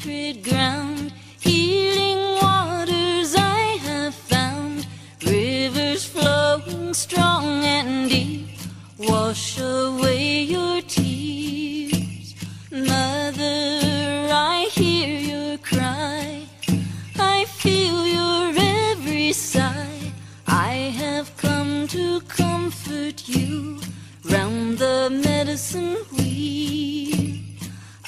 sacred ground. Healing waters I have found, rivers flowing strong and deep, wash away your tears. Mother, I hear your cry, I feel your every sigh. I have come to comfort you round the medicine wheel.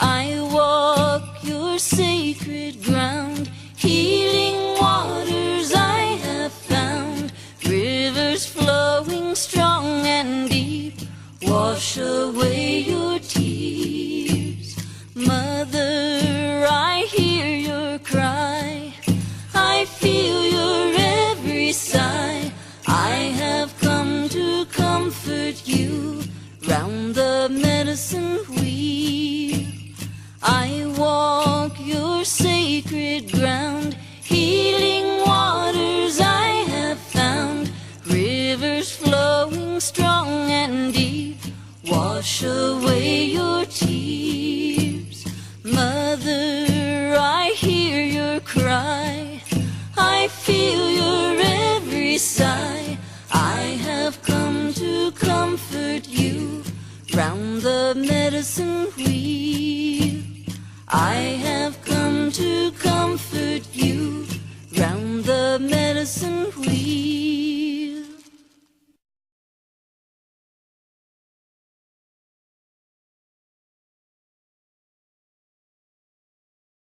I walk your sacred ground, healing waters I have found, rivers flowing strong and deep, wash away your tears. Mother, I hear your cry, I feel your every sigh. I have come to comfort you round the medicine wheel. I walk your sacred ground, healing waters I have found, rivers flowing strong and deep, wash away your tears. Mother, I hear your cry, I feel your every sigh. I have come to comfort you round the medicine wheel. I have come to comfort you round the medicine wheel.